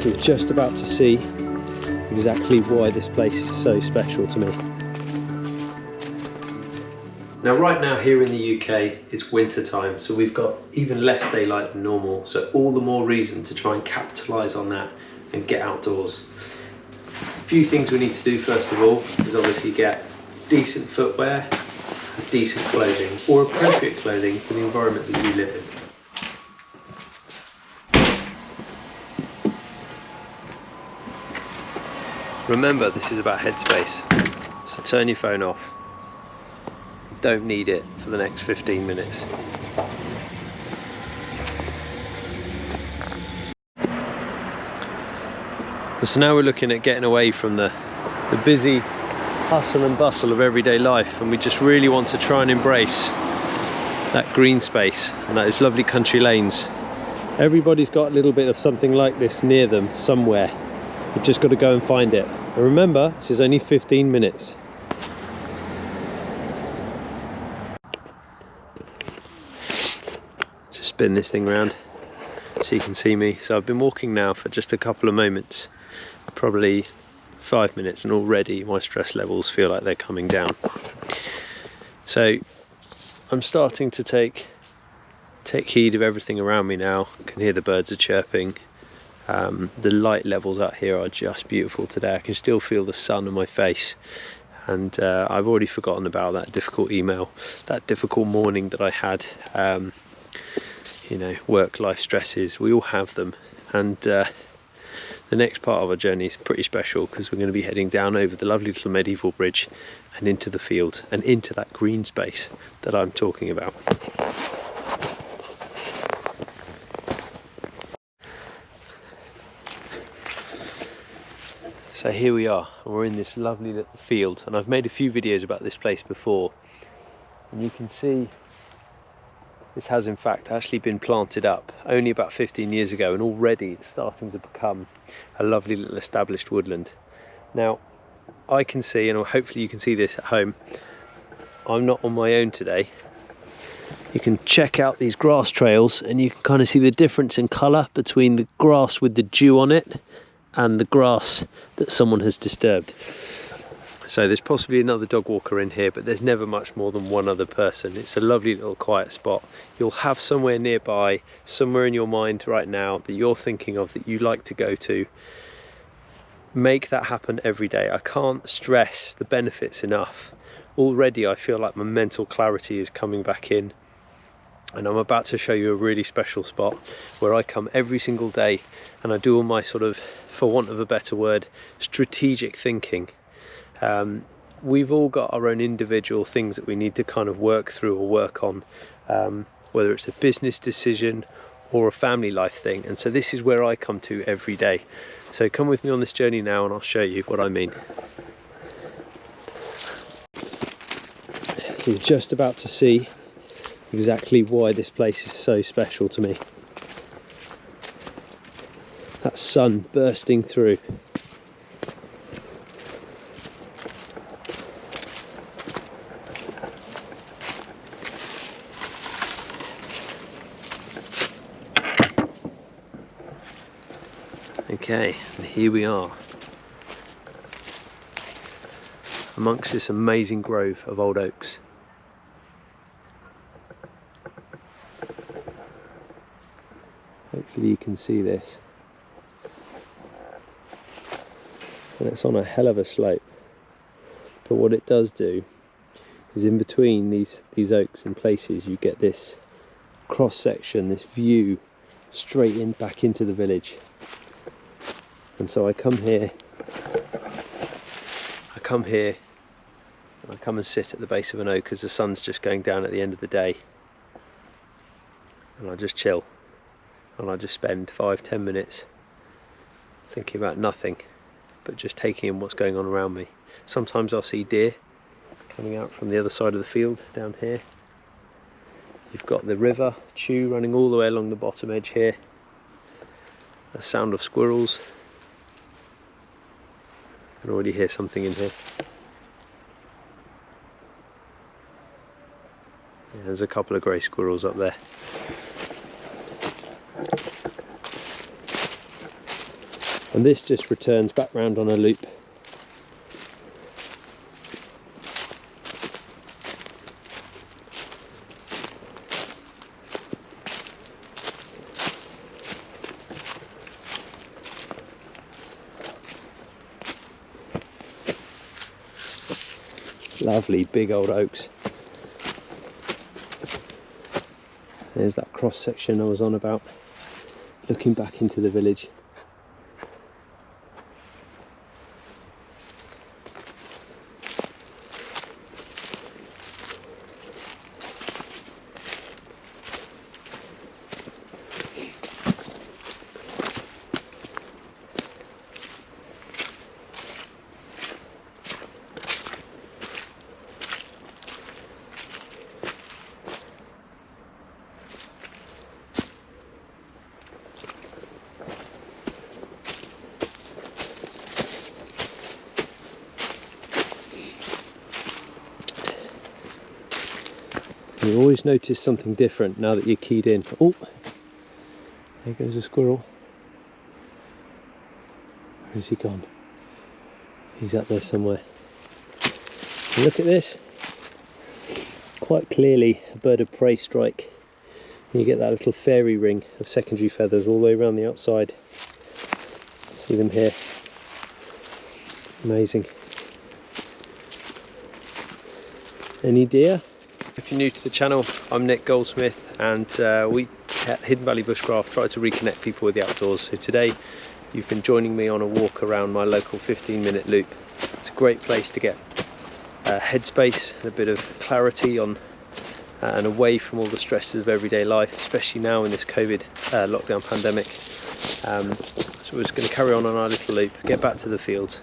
You're just about to see exactly why this place is so special to me. Now right now here in the UK it's winter time, so we've got even less daylight than normal, so all the more reason to try and capitalise on that and get outdoors. A few things we need to do first of all is obviously get decent footwear, decent clothing, or appropriate clothing for the environment that you live in. Remember, this is about headspace, so turn your phone off. Don't need it for the next 15 minutes. So now we're looking at getting away from the busy hustle and bustle of everyday life, and we just really want to try and embrace that green space and those lovely country lanes. Everybody's got a little bit of something like this near them somewhere. You've just got to go and find it. And remember, this is only 15 minutes. Just spin this thing around so you can see me. So I've been walking now for just a couple of moments, probably 5 minutes, and already my stress levels feel like they're coming down. So I'm starting to take heed of everything around me now. I can hear the birds are chirping. The light levels out here are just beautiful today. I can still feel the sun on my face, and I've already forgotten about that difficult email, that difficult morning that I had. You know, work-life stresses, we all have them, and the next part of our journey is pretty special because we're going to be heading down over the lovely little medieval bridge and into the field and into that green space that I'm talking about. So here we are, and we're in this lovely little field, and I've made a few videos about this place before, and you can see this has in fact actually been planted up only about 15 years ago, and already it's starting to become a lovely little established woodland. Now I can see, and hopefully you can see this at home, I'm not on my own today. You can check out these grass trails and you can kind of see the difference in colour between the grass with the dew on it and the grass that someone has disturbed. So there's possibly another dog walker in here, but there's never much more than one other person. It's a lovely little quiet spot. You'll have somewhere nearby, somewhere in your mind right now that you're thinking of that you like to go to. Make that happen every day. I can't stress the benefits enough. Already I feel like my mental clarity is coming back in. And I'm about to show you a really special spot where I come every single day and I do all my sort of, for want of a better word, strategic thinking. We've all got our own individual things that we need to kind of work through or work on, whether it's a business decision or a family life thing. And so this is where I come to every day. So come with me on this journey now and I'll show you what I mean. You're just about to see exactly why this place is so special to me. That sun bursting through. Okay, and here we are amongst this amazing grove of old oaks. Hopefully you can see this. And it's on a hell of a slope. But what it does do is in between these oaks in places you get this cross section, this view straight in back into the village. And so I come here and I come and sit at the base of an oak as the sun's just going down at the end of the day, and I just chill. And I just spend 5-10 minutes thinking about nothing but just taking in what's going on around me. Sometimes I'll see deer coming out from the other side of the field down here. You've got the river Chew running all the way along the bottom edge here. The sound of squirrels. I can already hear something in here. Yeah, there's a couple of grey squirrels up there. And this just returns back round on a loop. Lovely big old oaks. There's that cross section I was on about, looking back into the village. You always notice something different now that you're keyed in. Oh, there goes a squirrel. Where has he gone? He's up there somewhere. And look at this. Quite clearly a bird of prey strike. And you get that little fairy ring of secondary feathers all the way around the outside. See them here. Amazing. Any deer? If you're new to the channel, I'm Nick Goldsmith, and we at Hidden Valley Bushcraft try to reconnect people with the outdoors. So today you've been joining me on a walk around my local 15-minute loop. It's a great place to get headspace and a bit of clarity on and away from all the stresses of everyday life, especially now in this COVID lockdown pandemic. So we're just going to carry on our little loop, get back to the fields,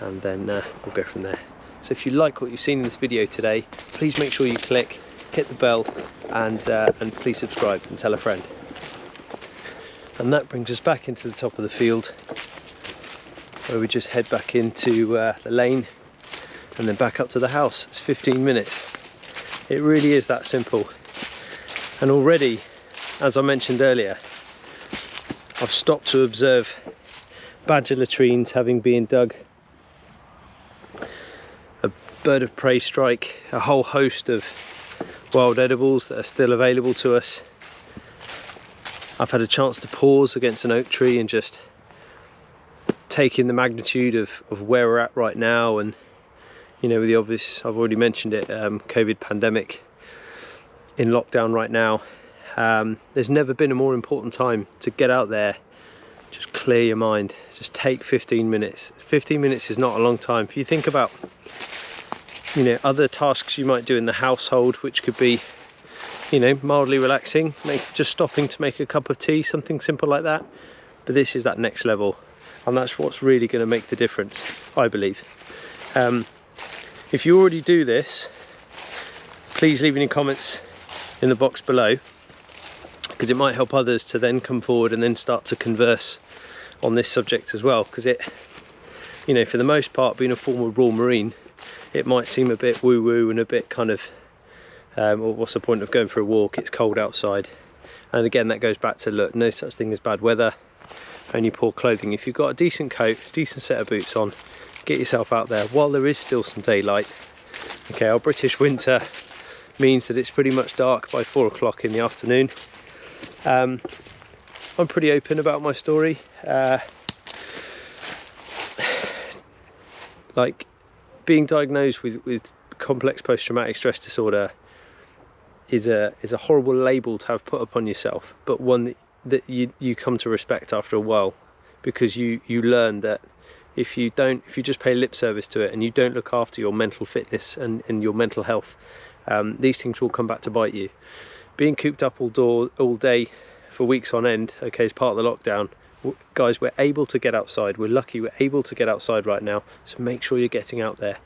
and then we'll go from there. So if you like what you've seen in this video today, please make sure you click, hit the bell, and please subscribe and tell a friend. And that brings us back into the top of the field, where we just head back into the lane and then back up to the house. It's 15 minutes. It really is that simple. And already, as I mentioned earlier, I've stopped to observe badger latrines having been dug, a bird of prey strike, a whole host of wild edibles that are still available to us. I've had a chance to pause against an oak tree and just take in the magnitude of where we're at right now, and you know, with the obvious, I've already mentioned it, COVID pandemic, in lockdown right now. There's never been a more important time to get out there, just clear your mind, just take 15 minutes. 15 minutes is not a long time. If you think about, you know, other tasks you might do in the household, which could be, you know, mildly relaxing, just stopping to make a cup of tea, something simple like that. But this is that next level, and that's what's really going to make the difference, I believe. If you already do this, please leave any comments in the box below, because it might help others to then come forward and then start to converse on this subject as well. Because it, you know, for the most part, being a former Royal Marine, it might seem a bit woo-woo and a bit kind of, well, what's the point of going for a walk? It's cold outside. And again, that goes back to, look, no such thing as bad weather, only poor clothing. If you've got a decent coat, decent set of boots on, get yourself out there while there is still some daylight. Okay, our British winter means that it's pretty much dark by 4 o'clock in the afternoon. I'm pretty open about my story. Like, being diagnosed with complex post-traumatic stress disorder is a horrible label to have put upon yourself, but one that you come to respect after a while, because you learn that if you just pay lip service to it and you don't look after your mental fitness and your mental health, these things will come back to bite you. Being cooped up all day for weeks on end, okay, is part of the lockdown. Guys, we're able to get outside. We're lucky we're able to get outside right now, so make sure you're getting out there.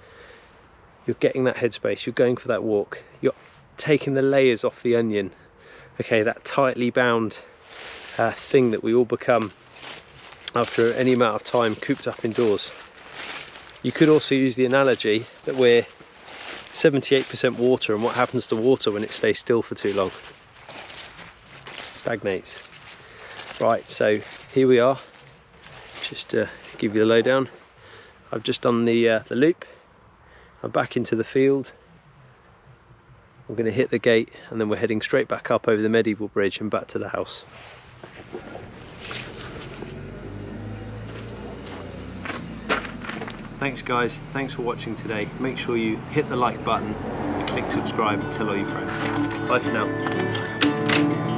You're getting that headspace, you're going for that walk, you're taking the layers off the onion, okay, that tightly bound thing that we all become after any amount of time cooped up indoors. You could also use the analogy that we're 78% water, and what happens to water when it stays still for too long? Stagnates. Right, so here we are, just to give you the lowdown. I've just done the loop. I'm back into the field. I'm going to hit the gate and then we're heading straight back up over the medieval bridge and back to the house. Thanks guys, thanks for watching today. Make sure you hit the like button and click subscribe and tell all your friends. Bye for now.